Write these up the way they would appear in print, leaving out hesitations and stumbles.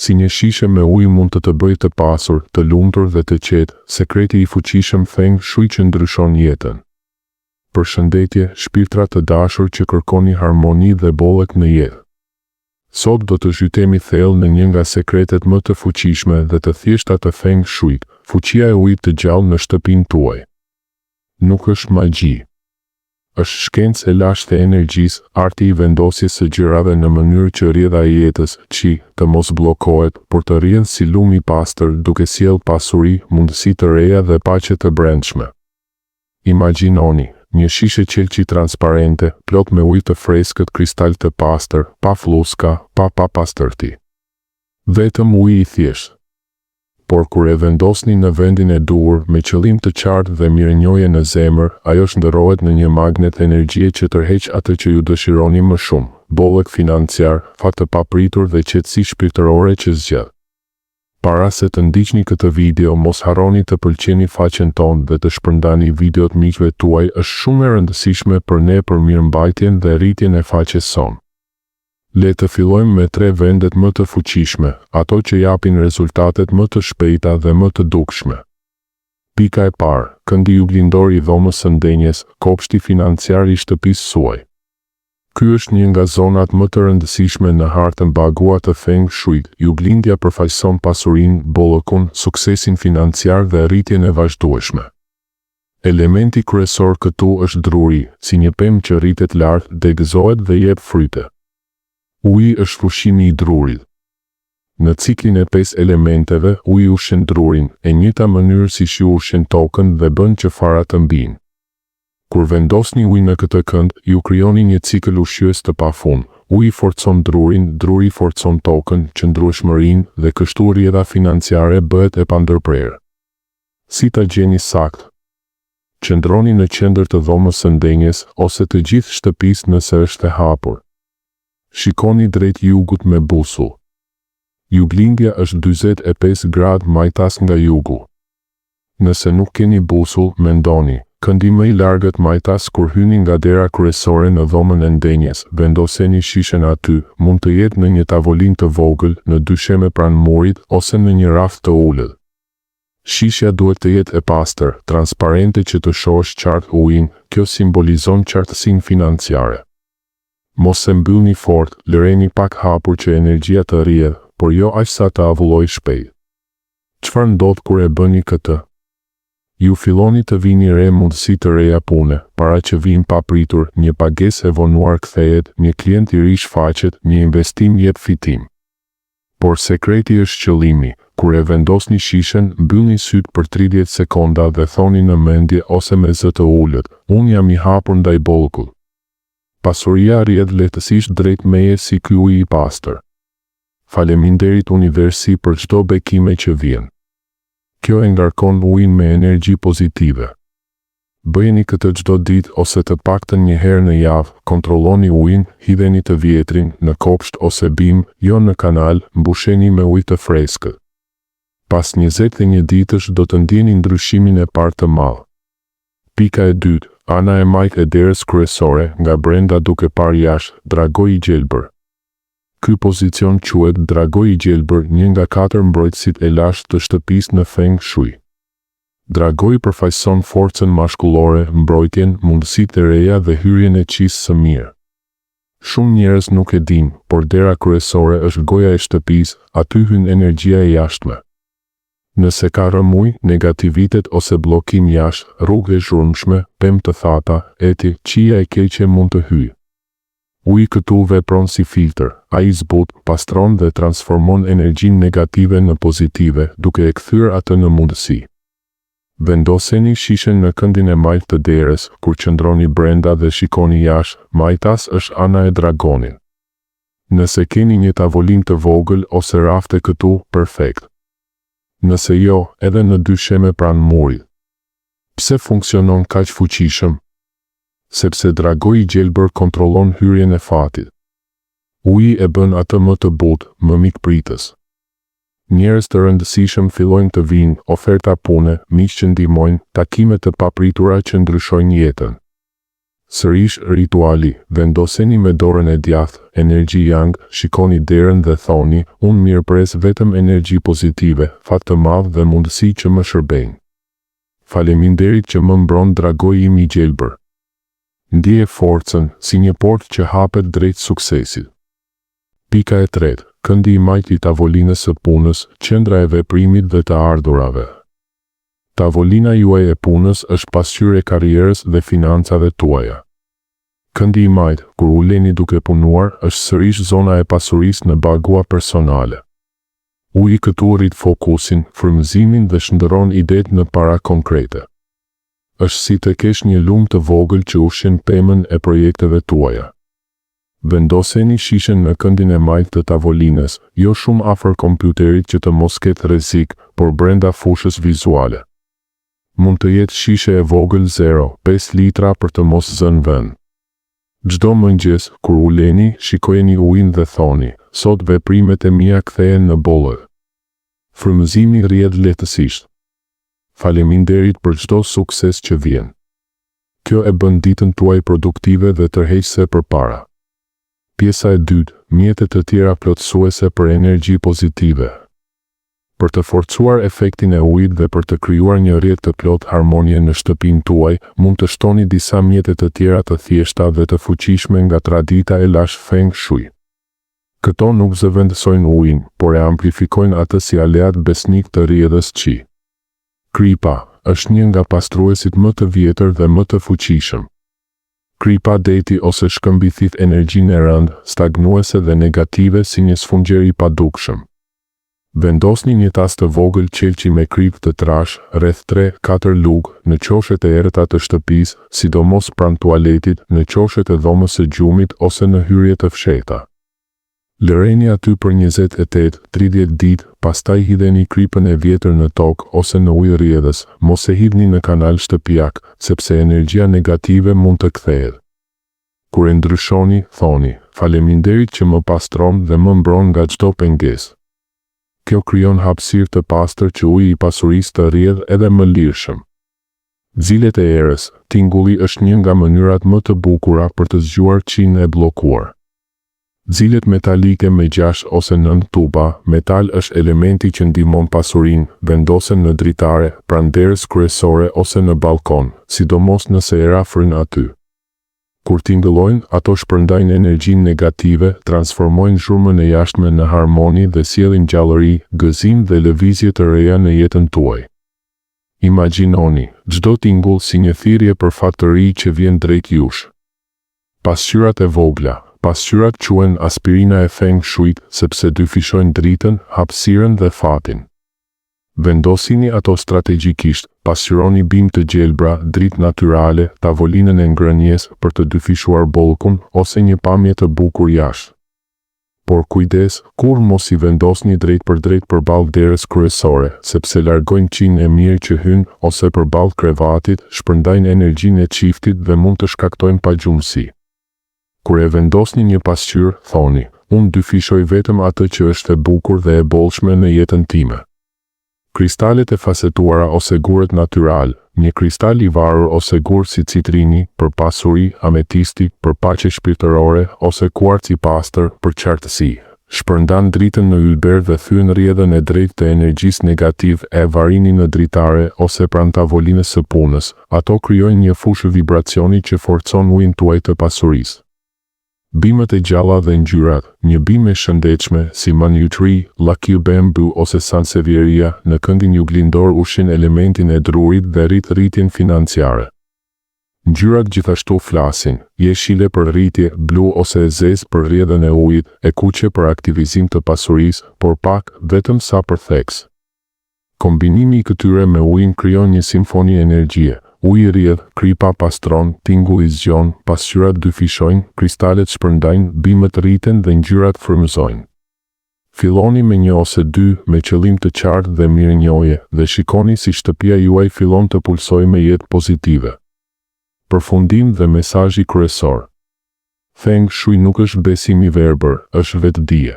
Si një shishe me ujë mund të bëjë të pasur, të lumtur dhe të qetë, sekreti i fuqishëm Feng Shui që ndryshon jetën. Përshëndetje, shpirtra të dashur që kërkoni harmoni dhe bollëk në jetë. Sot do të zhytemi thellë në një nga sekretet më të fuqishme dhe të thjeshta të Feng Shuit, fuqia e ujit të gjallë në shtëpinë tuaj. Nuk është magji. Është shkencë e lashtë e energjisë, arti i vendosjes së gjërave në mënyrë që rrjedha e jetës, të mos bllokohet, por të rrjedhë si lum i pastër, duke sjellë pasuri, mundësi të reja dhe paqe të brendshme. Imagjinoni një shishe qelçi transparente, plot me ujë të freskët, kristal të pastër, pa fluska, pa pastërti. Vetëm ujë i thjeshtë. Por kur e vendosni në vendin e duhur, me qëllim të qartë dhe mirënjohje në zemër, ajo shndërrohet në një magnet energjie që tërheq atë që ju dëshironi më shumë, bollëk financiar, fat të papritur dhe qetësi shpirtërore që zgjat. Para se të ndiqni këtë video, mos harroni të pëlqeni faqen tonë dhe të shpërndani videot miqve tuaj, është shumë e rëndësishme për ne për mirëmbajtjen dhe rritjen e faqes sonë. Le të fillojmë me 3 vendet më të fuqishme, ato që japin rezultatet më të shpejta dhe më të dukshme. Pika e parë, këndi juglindor i dhomës së ndenjes, kopshti financiar i shtëpisë suaj. Ky është një nga zonat më të rëndësishme në hartën bagua të Feng Shuit. Juglindja përfaqëson pasurinë, bollëkun, suksesin financiar dhe rritjen e vazhdueshme. Elementi kryesor këtu është druri, si një pemë që rritet lart, degëzohet dhe jep fryte. Uji është fushimi i drurit. Në ciklin e 5 elementeve, uji ushqen drurin, e njëjta mënyrë si shi ushqen tokën dhe bën që farat të mbijnë. Kur vendosni ujë në këtë kënd, ju krijoni një cikël ushqyes të pafund. Uji forcon drurin, druri forcon tokën, qëndrueshmërinë dhe kështu rrjedha financiare bëhet e pandërprerë. Si ta gjeni saktë? Qëndroni në qendër të dhomës së ndenjes ose të gjithë shtëpisë nëse është e hapur. Shikoni drejt jugut me busull. Juglindja është 45 gradë majtas nga jugu. Nëse nuk keni busull, mendoni, këndi më i largët majtas kur hyni nga dera kryesore në dhomën e ndenjes, vendoseni shishen aty, mund të jetë në një tavolinë të vogël, në dysheme pranë murit ose në një raft të ulët. Shishja duhet të jetë e pastër, transparente që të shohësh qartë ujin, kjo simbolizon qartësinë financiare. Mos e mbyllni fort, lëreni pak hapur që energjia të rrjedhë, por jo aq sa të avullojë shpejt. Çfarë ndodh kur e bëni këtë? Ju filloni të vini re mundësi të reja pune, para që vinë papritur, një pagesë e vonuar kthehet, një klient i ri shfaqet, një investim jep fitim. Por sekreti është qëllimi. Kur e vendosni shishen, mbyllni syt për 30 sekonda dhe thoni në mendje ose me zë të ulët, unë jam i hapur ndaj bollëkut. Pasuria rrjedh lehtësisht drejt meje si ky ujë i pastër. Faleminderit universi për çdo bekime që vjen. Kjo e ngarkon ujin me energji pozitive. Bëjeni këtë çdo ditë ose të paktën një herë në javë, kontrolloni ujin, hidheni të vjetrin, në kopsht ose bim, jo në kanal, mbusheni me ujë të freskët. Pas 21 ditësh do të ndjeni ndryshimin e parë të madh. Pika e dytë, ana e majtë e derës kryesore, nga brenda duke parë jashtë, dragoi i gjelbër. Ky pozicion quhet dragoi i gjelbër, një nga 4 mbrojtësit e lashtë të shtëpisë në Feng Shui. Dragoi përfaqëson forcën mashkullore, mbrojtjen, mundësitë e reja dhe hyrjen e qisë së mirë. Shumë njerëz nuk e dinë, por dera kryesore është goja e shtëpisë, aty hyn energjia e jashtme. Nëse ka rëmuj, negativitet ose bllokim jashtë, rrugë e zhurmshme, pemë të thata, qija e keqe mund të hyjë. Uji këtu vepron si filtr, ai zbut, pastron dhe transformon energjinë negative në pozitive, duke e kthyer atë në mundësi. Vendoseni shishen në këndin e majtë të derës, kur qëndroni brenda dhe shikoni jashtë, majtas është ana e dragonit. Nëse keni një tavolinë të vogël ose rafte këtu, perfekt. Nëse jo, edhe në dysheme pranë murit. Pse funksionon kaq fuqishëm? Sepse dragoi i gjelbër kontrollon hyrjen e fatit. Uji e bën atë më të butë, më mikpritës. Njerëz të rëndësishëm fillojnë të vinë, oferta pune, miq që ndihmojnë, takime të papritura që ndryshojnë jetën. Sërish rituali, vendoseni me dorën e djathtë, energji yang, shikoni derën dhe thoni, unë mirëpres vetëm energji pozitive, fat të madh dhe mundësi që më shërbejnë. Faleminderit që më mbron dragoj im i gjelbër. Ndjeje forcën, si një portë që hapet drejt suksesit. Pika e tretë, këndi i majtë i tavolinës së punës, qendra e veprimit dhe të ardhurave. Tavolina juaj e punës është pasqyrë e karrierës dhe financave tuaja. Këndi i majtë, kur uleni duke punuar, është sërish zona e pasurisë në bagua personale. Uji këtu rrit fokusin, frymëzimin dhe shndërron idetë në para konkrete. Është si të kesh një lumë të vogël që ushqen pemën e projekteve tuaja. Vendoseni shishen në këndin e majtë të tavolinës, jo shumë afër kompjuterit që të mos ketë rrezik, por brenda fushës vizuale. Mund të jetë shishe e vogël 0,5 litra për të mos zënë vend. Çdo mëngjes, kur uleni, shikojeni ujin dhe thoni, sot veprimet e mia kthehen në bollë. Frymëzimi rrjedh lehtësisht. Faleminderit për çdo sukses që vjen. Kjo e bën ditën tuaj produktive dhe tërheqëse përpara. Pjesa e dytë, mjete të tjera plotësuese për energji pozitive. Për të forcuar efektin e ujit dhe për të krijuar një rrjet të plot harmonie në shtëpinë tuaj, mund të shtoni disa mjete të tjera të thjeshta dhe të fuqishme nga tradita e lash feng shui. Këto nuk zëvendësojnë ujin, por e amplifikojnë atë si aleat besnik të rrjedhës qi. Kripa është një nga pastruesit më të vjetër dhe më të fuqishëm. Kripa deti ose shkëmbithit energjinë e rëndë, stagnuese dhe negative si një sfungjeri i padukshëm. Vendosni një tas të vogël qelçi me krip të trash, rreth 3-4 lugë, në qoshet e errëta të shtëpisë, sidomos pranë tualetit, në qoshet e dhomës së gjumit ose në hyrje të fshehta. Lëreni aty për 28-30 ditë, pastaj hidheni kripën e vjetër në tokë ose në ujë rrjedhës, mos e hidhni në kanal shtëpiak, sepse energjia negative mund të kthehet. Kur e ndryshoni, thoni, faleminderit që më pastron dhe më mbron nga çdo pengesë. Kjo krijon hapësirë të pastër që uji i pasurisë të rrjedh edhe më lirshëm. Zilet e erës, tingulli është një nga mënyrat më të bukura për të zgjuar qinë e bllokuar. Zilet metalike me 6 ose 9 tuba, metal është elementi që ndihmon pasurinë, vendosen në dritare, pranë derës kryesore ose në balkon, sidomos nëse era fryn aty. Kur tingëllojnë, ato shpërndajnë energjinë negative, transformojnë zhurmën e jashtme në harmoni dhe sjellin gjallëri, gëzim dhe lëvizje të reja në jetën tuaj. Imagjinoni, çdo tingull si një thirrje për fat të ri që vjen drejt jush. Pasqyrat e vogla, pasqyrat quhen aspirina e feng shuit sepse dyfishojnë dritën, hapësirën dhe fatin. Vendosini ato strategjikisht, pasqyroni bim të gjelbra, dritë natyrale, tavolinën e ngrënjes për të dyfishuar bollkun ose një pamje të bukur jashtë. Por kujdes, kur mos i vendosni drejt përballë derës kryesore, sepse largojnë qinë e mirë që hyn ose përballë krevatit, shpërndajnë energjinë e çiftit dhe mund të shkaktojnë pagjumësi. Kur e vendosni një pasqyrë, thoni, unë dyfishoj vetëm atë që është e bukur dhe e bollshme në jetën time. Kristalet e fasetuara ose gurët natyral, një kristal i varur ose gurë si citrini, për pasuri, ametisti, për paqe shpirtërore, ose kuarc i pastër, për qartësi. Shpërndan dritën në ylber dhe thyen rrjedhën e drejtë të energjisë negativ e varini në dritare ose pranë tavolinës së punës. Ato krijojnë një fushë vibracioni që forcon ujin tuaj të pasurisë. Bimët e gjalla dhe ngjyrat, një bimë e shëndetshme si Money Tree, Lucky Bamboo ose Sansevieria në këndin juglindor ushin elementin e drurit dhe rritjen financiare. Ngjyrat gjithashtu flasin, jeshile për rritje, blu ose e zezë për rrjedhën e ujit, e kuqe për aktivizim të pasurisë, por pak vetëm sa për theks. Kombinimi i këtyre me ujin krijon një simfoni energjie. Uji rrjedh, kripa pastron, tingulli zgjon, pasqyrat dyfishojnë, kristalet shpërndajnë, bimët rriten dhe ngjyrat frymëzojnë. Filloni me 1 ose 2 me qëllim të qartë dhe mirënjohje dhe shikoni si shtëpia juaj fillon të pulsojë me jetë pozitive. Përfundim dhe mesazhi kryesor. Feng shui nuk është besim i verbër, është vetëdije.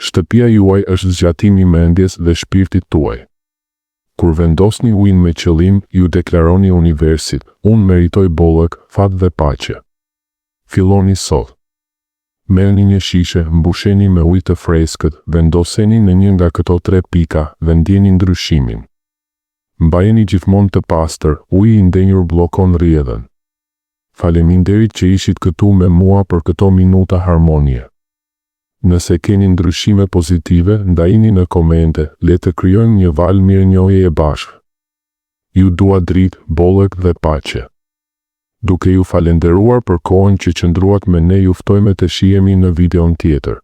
Shtëpia juaj është zgjatimi i mendjes dhe shpirtit tuaj. Kur vendosni ujin me qëllim, ju deklaroni universit, unë meritoj bollëk, fat dhe paqe. Filloni sot. Merrni një shishe, mbusheni me ujë të freskët, vendoseni në një nga këto 3 pika dhe ndjeni ndryshimin. Mbajeni gjithmonë të pastër, uji i ndenjur bllokon rrjedhën. Faleminderit që ishit këtu me mua për këto minuta harmonie. Nëse keni ndryshime pozitive, ndajini në komente, le të krijojmë një valë mirënjohjeje bashkë. Ju dua dritë, bollëk dhe paqe. Duke ju falenderuar për kohën që qëndruat me ne, ju ftoj me të shihemi në videon tjetër.